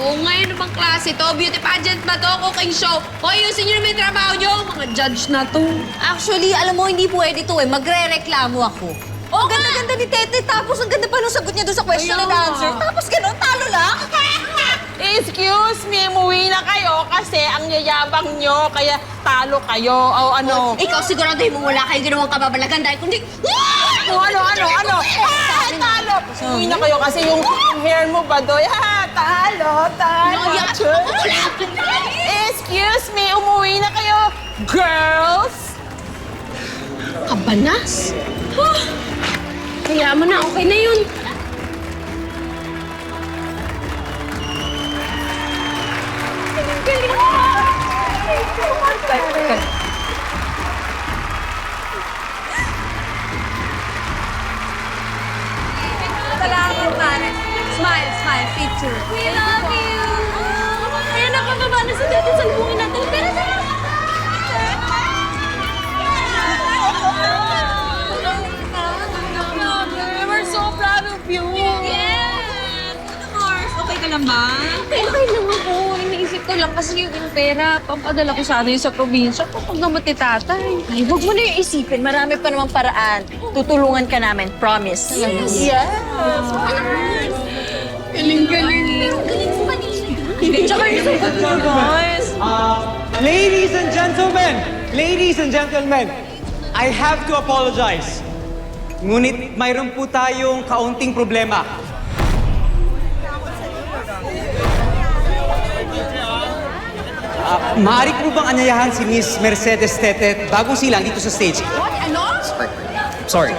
Oo, ngayon namang klase to. Beauty pageant ba to? Cooking show? O, ayusin nyo naman yung trabaho nyo. Mga judge na to. Actually, alam mo, hindi pwede to eh. Magre-reklamo ako. Oh, ganda-ganda ni Tete. Tapos ang ganda pa nung sagot niya doon sa question and answer. Tapos ganun, talo lang. Excuse me, umuwi na kayo kasi ang yayabang nyo, kaya talo kayo. O ano? Ikaw siguraduhin mo wala kayong ginawang kababalagan dahil kundi... Ano? Talo! Umuwi na kayo kasi yung hair mo, Badoy. Talo! Excuse me, umuwi na kayo, girls! Kabanas? Kaya mo na, okay na yun. Salamat, pare. Smile, smile. Picture. We love you. Kaya nakababa na si Tete. Salubungin natin. Pero We're so proud of you! yes! Mars, okay ka lang ba? Okay lang ako. Iniisip ko lang kasi yung pera. Pampadala ko sana yung sa probinsya. Kapag naman ni tatay. Ay, huwag mo na yung isipin. Marami pa namang paraan. Tutulungan ka namin. Promise. Yes! Galing-galing. Tsaka yung sagot mo, guys. Ladies and gentlemen, I have to apologize. Ngunit mayroon po tayong kaunting problema. Maaari po bang anyayahan si Miss Mercedes Tetet bagong silang dito sa stage? Ano? Sorry.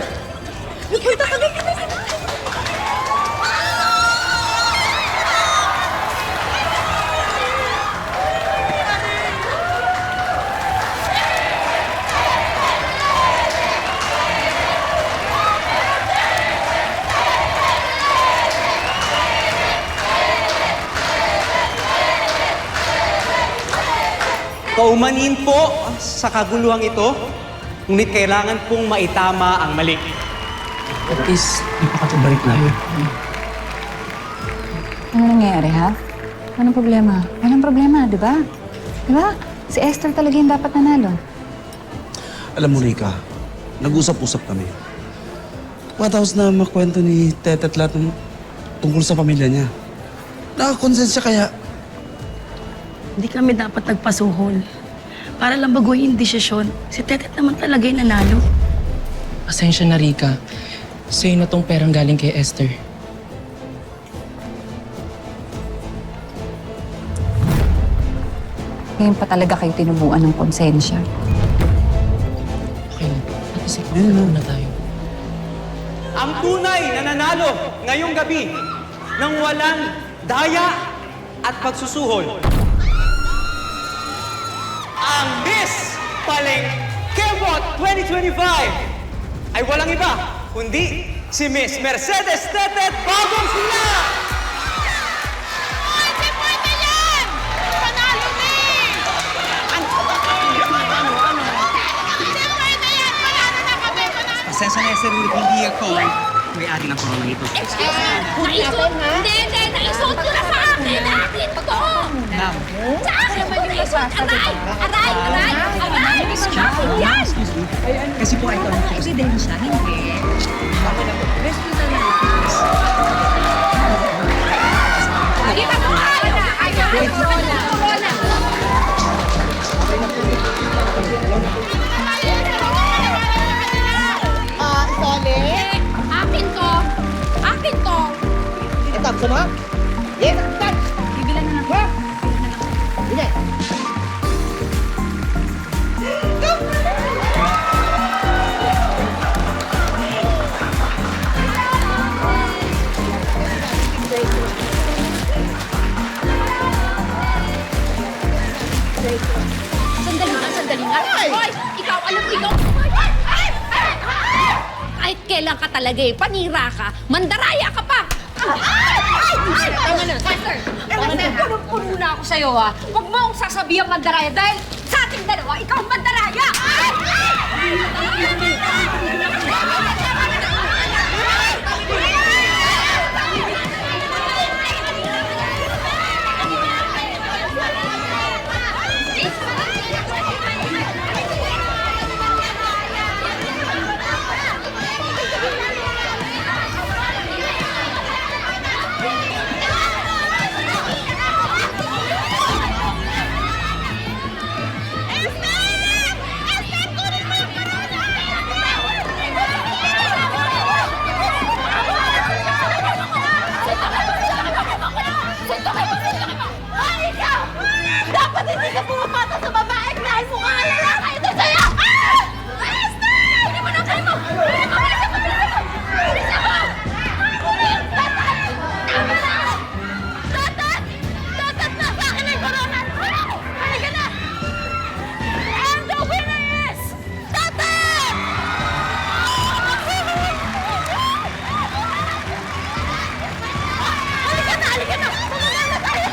Kaumanin po sa kaguluhang ito, ngunit kailangan pong maitama ang mali. At least, ipakatubalik namin. Ano nangyayari, ha? Anong problema? Walang problema, di ba? Di ba? Si Esther talaga yung dapat nanalo. Alam mo, Rika, nag-usap-usap kami. Matapos na makwento ni Tete at lahat tungkol sa pamilya niya. Nakakonsensya kaya. Hindi kami dapat nagpasuhol. Para lang baguhin yung desisyon. Si Tetet naman talaga yung nanalo. Pasensya na, Rika. Sa'yo na tong perang galing kay Esther. Ngayon pa talaga kayo tinubuan ng konsensya. Okay lang. At least, na tayo. Ang tunay na nanalo ngayong gabi ng walang daya at pagsusuhol. Ang Miss Palengkebot 2025 ay walang iba kundi si Miss Mercedes Tetet Bagong Sila! Pasensya na sir, hindi ako may-ari ng koronang ito. Hindi. Naisuot ko na sa akin. Nakakit ko. Ma'am. Sa akin ko naisuot. Aray. Yan. Kasi po ito ang Ebidensya, hindi. Kita mo corona. Akin to. Ito, gusto mo? Yes, touch! Bibilan na lang. Hindi. Sandali nga. Hoy, ikaw, alam ko yun. Kahit kailan ka talaga panira ka, mandaraya ka pa. Tama na. Master, punong-puno na ako sa'yo, ha. Huwag mo akong sasabihan mandaraya dahil sa ating dalawa, ikaw ang mandaraya. ka pumapata sa babae dahil mukha nga lalaki ito sa'yo! Esther! Hindi mo na kayo mo! Bilisan mo! Bilisan mo! Tatat! Tama na! Tatat! Tatat na sa akin ang corona! Halika na! And the winner is Tatat! Halika na! Halika na! Pumunta na tayo!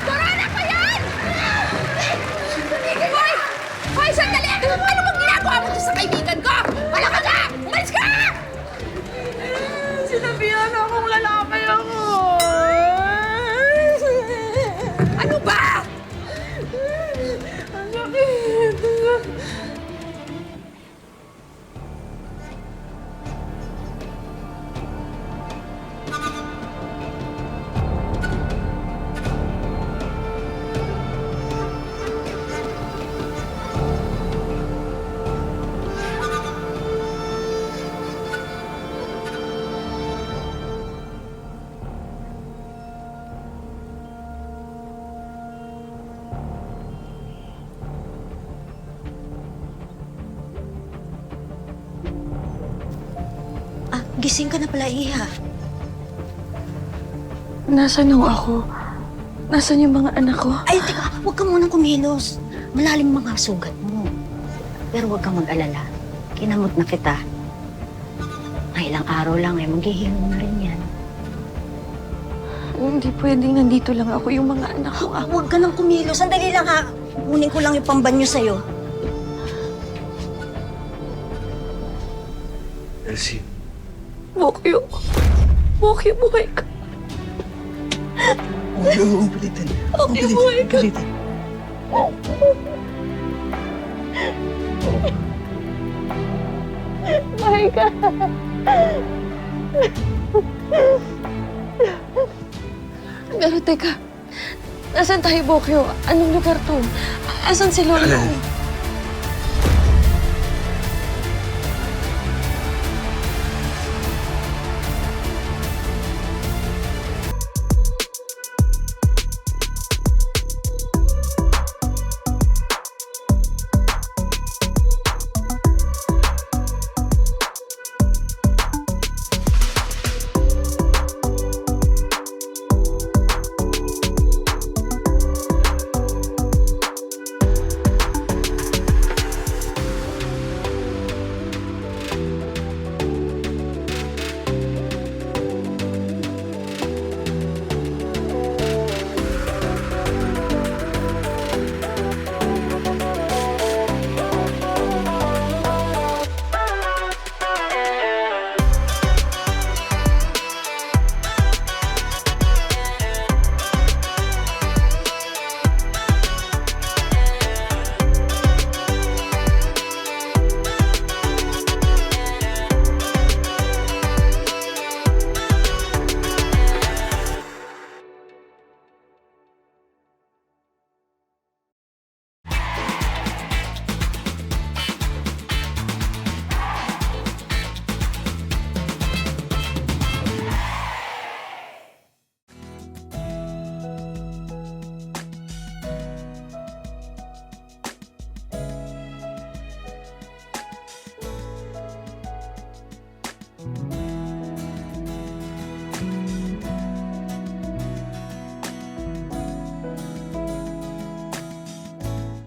Corona pa yan! Hoy! Hoy, sandali! Ano bang ginagawa mo doon sa kaibigan ko? Wala ka na! Umalis ka! Sinabihan akong lalaki ako. Ano ba? Ang sakit. Ah, gising ka na pala, Iha. Nasaan ho ako? Nasaan yung mga anak ko? Ay, teka, huwag ka munang kumilos. Malalim mga sugat mo. Pero huwag kang mag-alala. Kinamot na kita. Ang ilang araw lang ay maghihilom na rin yan. Hindi pwedeng nandito lang ako yung mga anak ko. Huwag ka nang kumilos. Sandali lang ha. Kunin ko lang yung pambanyo sa'yo. Elsie, Bokyo. Bokyo, buhay ka. huwag palitin. Bokyo, buhay ka. Buhay ka. Pero teka, nasan tayo, Bokyo? Anong lugar to? Asan si Lolo?